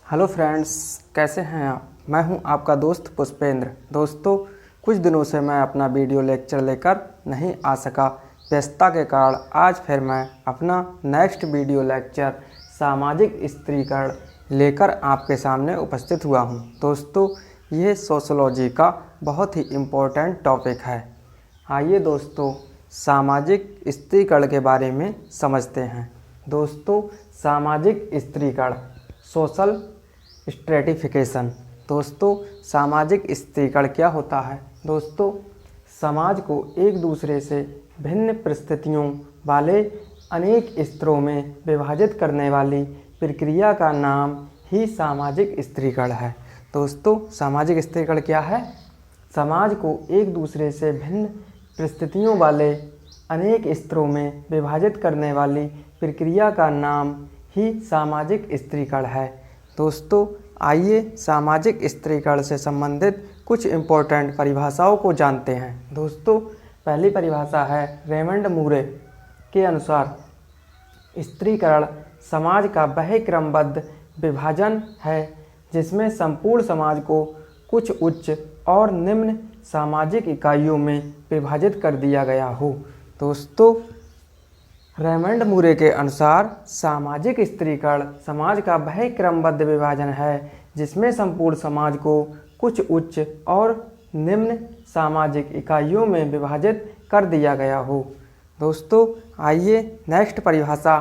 Hello friends, कैसे हैं आप। मैं हूं आपका दोस्त पुष्पेंद्र। दोस्तों, कुछ दिनों से मैं अपना वीडियो लेक्चर लेकर नहीं आ सका। व्यस्तता के कारण आज फिर मैं अपना नेक्स्ट वीडियो लेक्चर सामाजिक स्त्रीकरण लेकर आपके सामने उपस्थित हुआ हूं। दोस्तों, ये सोशोलॉजी का बहुत ही इम्पोर्टेंट टॉपिक है। आइए दोस्तों, सामाजिक स्त्रीकरण के बारे में समझते हैं। दोस्तों, सामाजिक स्त्रीकरण, सोशल स्ट्रेटिफिकेशन। दोस्तों, सामाजिक स्त्रीकरण क्या होता है। दोस्तों, समाज को एक दूसरे से भिन्न परिस्थितियों वाले अनेक स्तरों में विभाजित करने वाली प्रक्रिया का नाम ही सामाजिक स्त्रीकरण है। दोस्तों, सामाजिक स्त्रीकरण क्या है। समाज को एक दूसरे से भिन्न परिस्थितियों वाले अनेक स्तरों में विभाजित करने वाली प्रक्रिया का नाम ही सामाजिक स्त्रीकरण है। दोस्तों, आइए सामाजिक स्त्रीकरण से संबंधित कुछ इम्पोर्टेंट परिभाषाओं को जानते हैं। दोस्तों, पहली परिभाषा है रेमंड मूरे के अनुसार, स्त्रीकरण समाज का वह क्रमबद्ध विभाजन है जिसमें संपूर्ण समाज को कुछ उच्च और निम्न सामाजिक इकाइयों में विभाजित कर दिया गया हो। दोस्तों, रेमंड मूरे के अनुसार सामाजिक स्त्रीकरण समाज का वह क्रमबद्ध विभाजन है जिसमें संपूर्ण समाज को कुछ उच्च और निम्न सामाजिक इकाइयों में विभाजित कर दिया गया हो। दोस्तों, आइए नेक्स्ट परिभाषा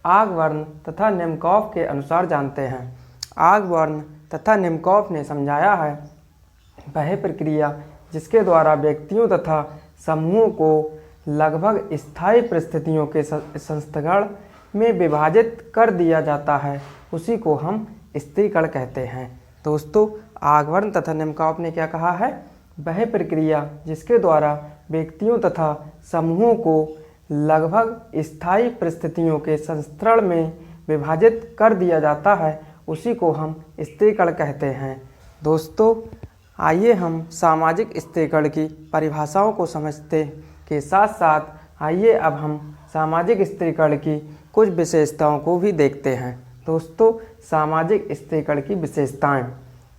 आगबर्न तथा निमकॉफ के अनुसार जानते हैं। आगबर्न तथा निमकॉफ ने समझाया है वह प्रक्रिया जिसके द्वारा व्यक्तियों तथा समूहों को लगभग स्थायी परिस्थितियों के संस्थागण में विभाजित कर दिया जाता है, उसी को हम स्त्रीकरण कहते हैं। दोस्तों, आगबर्न तथा निमकॉफ ने क्या कहा है, वह प्रक्रिया जिसके द्वारा व्यक्तियों तथा समूहों को लगभग स्थायी परिस्थितियों के संस्करण में विभाजित कर दिया जाता है, उसी को हम स्त्रीकरण कहते हैं। दोस्तों, आइए हम सामाजिक स्त्रीकरण की परिभाषाओं को समझते के साथ साथ आइए अब हम सामाजिक स्त्रीकरण की कुछ विशेषताओं को भी देखते हैं। दोस्तों, सामाजिक स्त्रीकरण की विशेषताएं,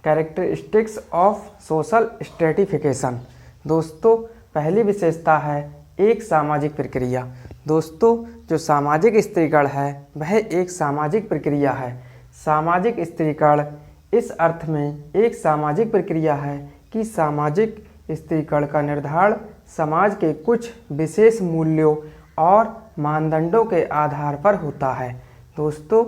कैरेक्टरिस्टिक्स ऑफ सोशल स्ट्रेटिफिकेशन। दोस्तों, पहली विशेषता है एक सामाजिक प्रक्रिया। दोस्तों, जो सामाजिक स्त्रीकरण है वह एक सामाजिक प्रक्रिया है। सामाजिक स्त्रीकरण इस अर्थ में एक सामाजिक प्रक्रिया है कि सामाजिक स्त्रीकरण का निर्धारण समाज के कुछ विशेष मूल्यों और मानदंडों के आधार पर होता है। दोस्तों,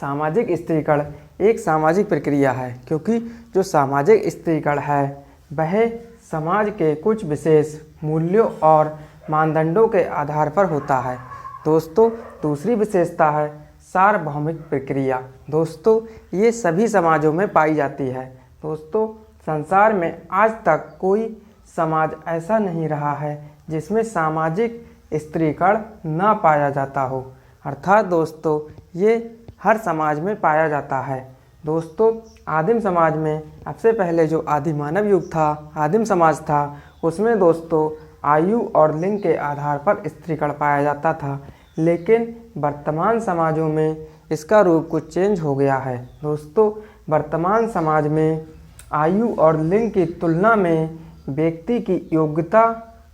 सामाजिक स्त्रीकरण एक सामाजिक प्रक्रिया है क्योंकि जो सामाजिक स्त्रीकरण है वह समाज के कुछ विशेष मूल्यों और मानदंडों के आधार पर होता है। दोस्तों, दूसरी विशेषता है सार्वभौमिक प्रक्रिया। दोस्तों, ये सभी समाजों में पाई जाती है। दोस्तों, संसार में आज तक कोई समाज ऐसा नहीं रहा है जिसमें सामाजिक स्त्रीकरण न पाया जाता हो, अर्थात दोस्तों ये हर समाज में पाया जाता है। दोस्तों, आदिम समाज में सबसे पहले जो आदि मानव युग था, आदिम समाज था, उसमें दोस्तों आयु और लिंग के आधार पर स्त्रीकरण पाया जाता था, लेकिन वर्तमान समाजों में इसका रूप कुछ चेंज हो गया है। दोस्तों, वर्तमान समाज में आयु और लिंग की तुलना में व्यक्ति की योग्यता,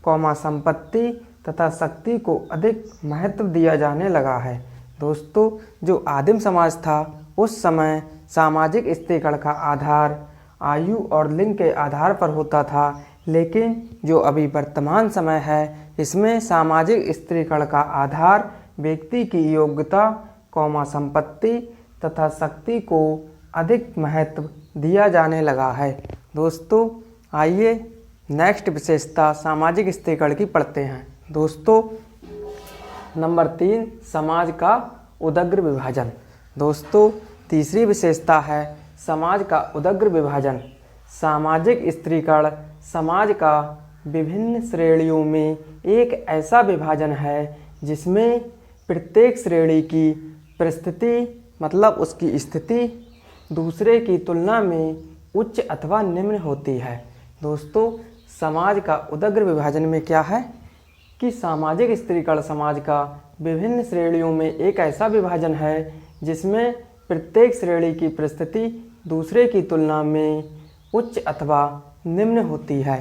संपत्ति तथा शक्ति को अधिक महत्व दिया जाने लगा है। दोस्तों, जो आदिम समाज था उस समय सामाजिक स्त्रीकरण का आधार आयु और लिंग के आधार पर होता था, लेकिन जो अभी वर्तमान समय है इसमें सामाजिक स्त्रीकरण का आधार व्यक्ति की योग्यता, संपत्ति तथा शक्ति को अधिक महत्व दिया जाने लगा है। दोस्तों, आइए नेक्स्ट विशेषता सामाजिक स्त्रीकरण की पढ़ते हैं। दोस्तों, नंबर 3, समाज का उदग्र विभाजन। दोस्तों, तीसरी विशेषता है समाज का उदग्र विभाजन। सामाजिक स्त्रीकरण समाज का विभिन्न श्रेणियों में एक ऐसा विभाजन है जिसमें प्रत्येक श्रेणी की परिस्थिति मतलब उसकी स्थिति दूसरे की तुलना में उच्च अथवा निम्न होती है। दोस्तों, समाज का उदग्र विभाजन में क्या है कि सामाजिक स्त्रीकरण समाज का विभिन्न श्रेणियों में एक ऐसा विभाजन है जिसमें प्रत्येक श्रेणी की परिस्थिति दूसरे की तुलना में उच्च अथवा निम्न होती है।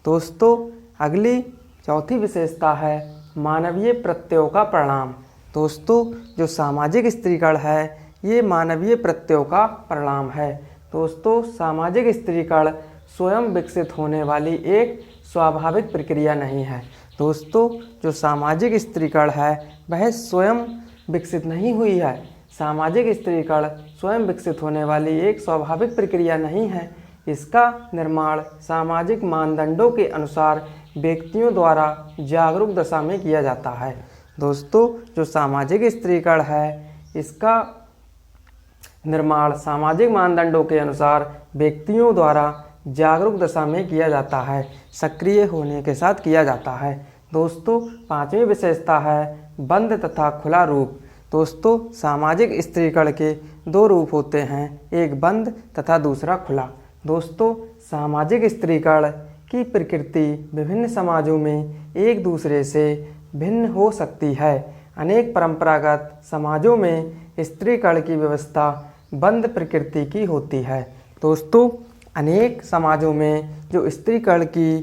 दोस्तों अगली चौथी विशेषता है मानवीय प्रत्ययों का परिणाम। दोस्तों जो सामाजिक स्त्रीकरण है ये मानवीय प्रत्ययों का परिणाम है। दोस्तों सामाजिक स्त्रीकरण स्वयं विकसित होने वाली एक स्वाभाविक प्रक्रिया नहीं है। दोस्तों जो सामाजिक स्त्रीकरण है वह स्वयं विकसित नहीं हुई है। सामाजिक स्त्रीकरण स्वयं विकसित होने वाली एक स्वाभाविक प्रक्रिया नहीं है। इसका निर्माण सामाजिक मानदंडों के अनुसार व्यक्तियों द्वारा जागरूक दशा में किया जाता है। दोस्तों जो सामाजिक स्त्रीकरण है इसका निर्माण सामाजिक मानदंडों के अनुसार व्यक्तियों द्वारा जागरूक दशा में किया जाता है, सक्रिय होने के साथ किया जाता है। दोस्तों पांचवी विशेषता है बंद तथा खुला रूप। दोस्तों सामाजिक स्त्रीकरण के दो रूप होते हैं, एक बंद तथा दूसरा खुला। दोस्तों सामाजिक स्त्रीकरण की प्रकृति विभिन्न समाजों में एक दूसरे से भिन्न हो सकती है। अनेक परंपरागत समाजों में स्त्रीकरण की व्यवस्था बंद प्रकृति की होती है। दोस्तों अनेक समाजों में जो स्त्रीकरण की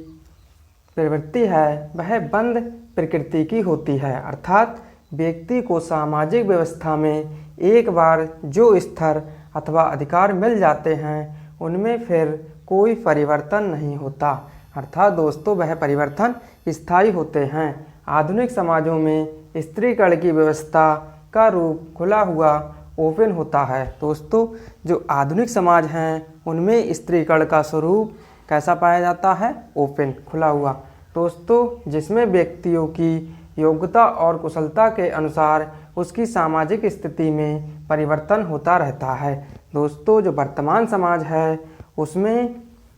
प्रवृत्ति है वह बंद प्रकृति की होती है, अर्थात व्यक्ति को सामाजिक व्यवस्था में एक बार जो स्तर अथवा अधिकार मिल जाते हैं उनमें फिर कोई परिवर्तन नहीं होता, अर्थात दोस्तों वह परिवर्तन स्थायी होते हैं। आधुनिक समाजों में स्त्रीकरण की व्यवस्था का रूप खुला हुआ ओपन होता है। दोस्तों जो आधुनिक समाज हैं उनमें स्त्रीकरण का स्वरूप कैसा पाया जाता है, ओपन खुला हुआ। दोस्तों जिसमें व्यक्तियों की योग्यता और कुशलता के अनुसार उसकी सामाजिक स्थिति में परिवर्तन होता रहता है। दोस्तों जो वर्तमान समाज है उसमें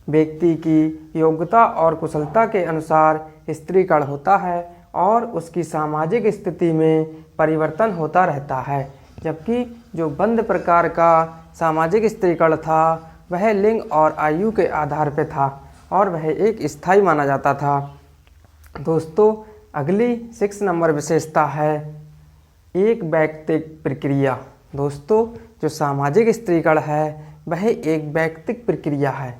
व्यक्ति की योग्यता और कुशलता के अनुसार स्त्रीकरण होता है और उसकी सामाजिक स्थिति में परिवर्तन होता रहता है। जबकि जो बंद प्रकार का सामाजिक स्त्रीकरण था वह लिंग और आयु के आधार पर था और वह एक स्थायी माना जाता था। दोस्तों अगली 6 नंबर विशेषता है एक वैयक्तिक प्रक्रिया। दोस्तों जो सामाजिक स्त्रीकरण है वह एक वैयक्तिक प्रक्रिया है।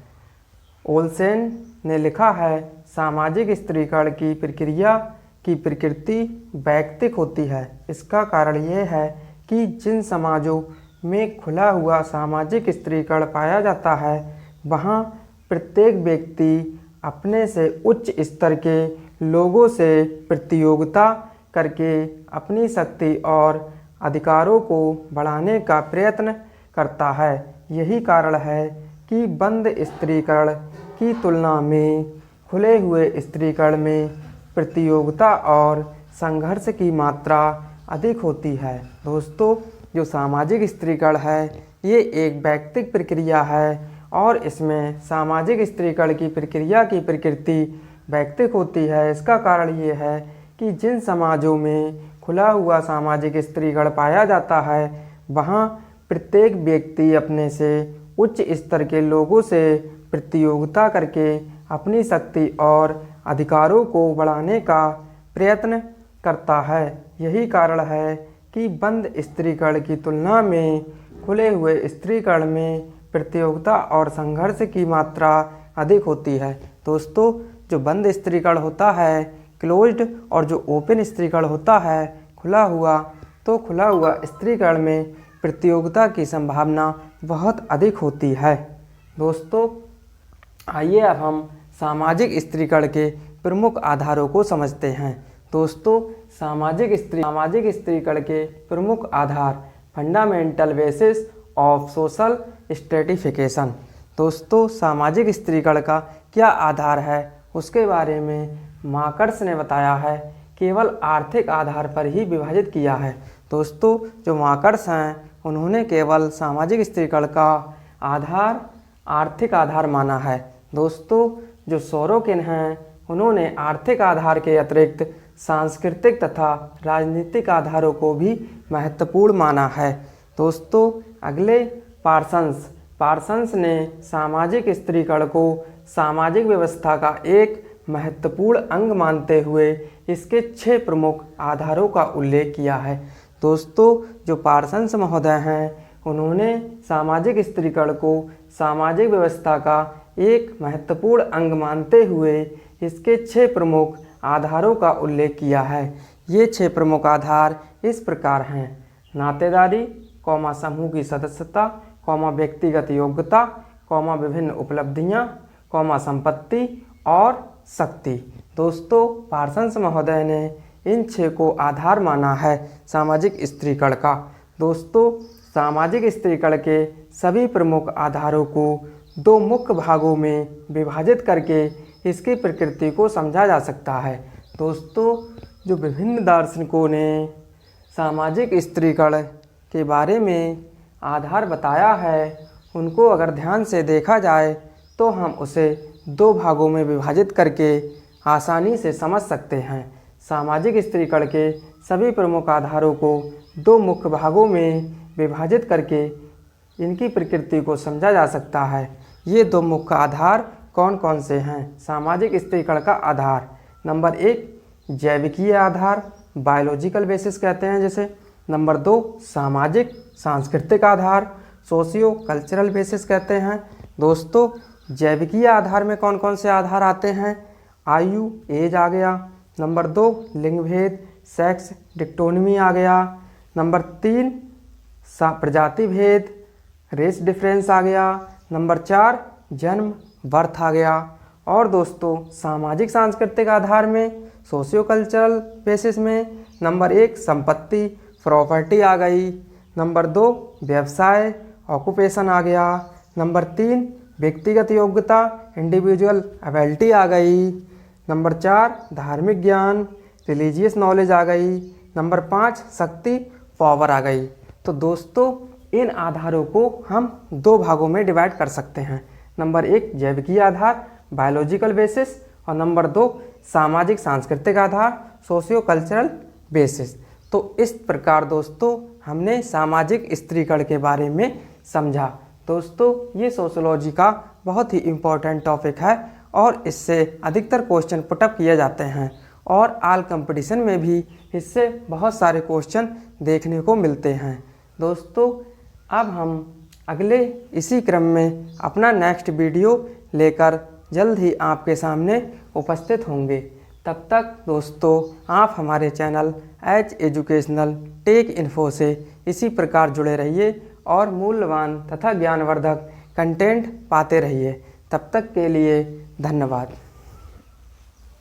ओल्सेन ने लिखा है सामाजिक स्त्रीकरण की प्रक्रिया की प्रकृति वैयक्तिक होती है। इसका कारण यह है कि जिन समाजों में खुला हुआ सामाजिक स्त्रीकरण पाया जाता है वहाँ प्रत्येक व्यक्ति अपने से उच्च स्तर के लोगों से प्रतियोगिता करके अपनी शक्ति और अधिकारों को बढ़ाने का प्रयत्न करता है। यही कारण है कि बंद स्त्रीकरण की तुलना में खुले हुए स्त्रीकरण में प्रतियोगिता और संघर्ष की मात्रा अधिक होती है। दोस्तों जो सामाजिक स्त्रीकरण है ये एक वैयक्तिक प्रक्रिया है और इसमें सामाजिक स्त्रीकरण की प्रक्रिया की प्रकृति वैयक्तिक होती है। इसका कारण ये है कि जिन समाजों में खुला हुआ सामाजिक स्त्रीकरण पाया जाता है वहाँ प्रत्येक व्यक्ति अपने से उच्च स्तर के लोगों से प्रतियोगिता करके अपनी शक्ति और अधिकारों को बढ़ाने का प्रयत्न करता है। यही कारण है कि बंद स्त्रीकरण की तुलना में खुले हुए स्त्रीकरण में प्रतियोगिता और संघर्ष की मात्रा अधिक होती है। दोस्तों जो बंद स्त्रीकरण होता है क्लोज्ड और जो ओपन स्त्रीकरण होता है खुला हुआ, तो खुला हुआ स्त्रीकरण में प्रतियोगिता की संभावना बहुत अधिक होती है। दोस्तों आइए अब हम सामाजिक स्त्रीकरण के प्रमुख आधारों को समझते हैं। दोस्तों सामाजिक स्त्रीकरण के प्रमुख आधार fundamental basis of social stratification. दोस्तों सामाजिक स्त्रीकरण का क्या आधार है उसके बारे में मार्कस ने बताया है केवल आर्थिक आधार पर ही विभाजित किया है। दोस्तों जो मार्कस हैं उन्होंने केवल सामाजिक स्त्रीकरण का आधार आर्थिक आधार माना है। दोस्तों जो सोरोकिन हैं उन्होंने आर्थिक आधार के अतिरिक्त सांस्कृतिक तथा राजनीतिक आधारों को भी महत्वपूर्ण माना है। दोस्तों अगले पार्सन्स ने सामाजिक स्त्रीकरण को सामाजिक व्यवस्था का एक महत्वपूर्ण अंग मानते हुए इसके 6 प्रमुख आधारों का उल्लेख किया है। दोस्तों जो पार्सन्स महोदय हैं उन्होंने सामाजिक स्त्रीकरण को सामाजिक व्यवस्था का एक महत्वपूर्ण अंग मानते हुए इसके 6 प्रमुख आधारों का उल्लेख किया है। ये 6 प्रमुख आधार इस प्रकार हैं: नातेदारी, समूह की सदस्यता, व्यक्तिगत योग्यता, विभिन्न उपलब्धियां, संपत्ति और शक्ति। दोस्तों, पार्सन्स महोदय ने इन 6 को आधार माना है सामाजिक स्त्रीकरण का। दोस्तों, सामाजिक स्त्रीकरण के सभी प्रमुख आधारों को 2 मुख्य भागों में विभाजित करके इसकी प्रकृति को समझा जा सकता है। दोस्तों, जो विभिन्न दार्शनिकों ने सामाजिक स्त्रीकरण के बारे में आधार बताया है, उनको अगर ध्यान से देखा जाए तो हम उसे 2 भागों में विभाजित करके आसानी से समझ सकते हैं। सामाजिक स्त्रीकरण के सभी प्रमुख आधारों को 2 मुख्य भागों में विभाजित करके इनकी प्रकृति को समझा जा सकता है। ये 2 मुख्य आधार कौन कौन से हैं सामाजिक स्त्रीकरण का आधार? नंबर 1 जैविकीय आधार, बायोलॉजिकल बेसिस कहते हैं जिसे। नंबर 2 सामाजिक सांस्कृतिक आधार, सोशियो कल्चरल बेसिस कहते हैं। दोस्तों, जैविकीय आधार में कौन कौन से आधार आते हैं? आयु, एज आ गया। नंबर 2 लिंग भेद, सेक्स डिक्टोनमी आ गया। नंबर 3 प्रजाति भेद, रेस डिफरेंस आ गया। नंबर 4 जन्म, बर्थ आ गया। और दोस्तों, सामाजिक सांस्कृतिक आधार में सोशियो कल्चरल बेसिस में नंबर 1 संपत्ति, प्रॉपर्टी आ गई। नंबर 2 व्यवसाय, ऑक्यूपेशन आ गया। नंबर 3 व्यक्तिगत योग्यता, इंडिविजुअल एबिलिटी आ गई। नंबर 4 धार्मिक ज्ञान, रिलीजियस नॉलेज आ गई। नंबर 5 शक्ति, पावर आ गई। तो दोस्तों, इन आधारों को हम 2 भागों में डिवाइड कर सकते हैं। नंबर 1 जैविकीय आधार, बायोलॉजिकल बेसिस, और नंबर 2 सामाजिक सांस्कृतिक आधार, सोशियो कल्चरल बेसिस। तो इस प्रकार दोस्तों हमने सामाजिक स्त्रीकरण के बारे में समझा। दोस्तों, ये सोशियोलॉजी का बहुत ही इम्पोर्टेंट टॉपिक है और इससे अधिकतर क्वेश्चन पुटअप किए जाते हैं और ऑल कंपटीशन में भी इससे बहुत सारे क्वेश्चन देखने को मिलते हैं। दोस्तों, अब हम अगले इसी क्रम में अपना नेक्स्ट वीडियो लेकर जल्द ही आपके सामने उपस्थित होंगे। तब तक दोस्तों, आप हमारे channel Edge educational tech info से इसी प्रकार जुड़े रहिए और मूल्यवान तथा ज्ञानवर्धक कंटेंट पाते रहिए। तब तक के लिए धन्यवाद।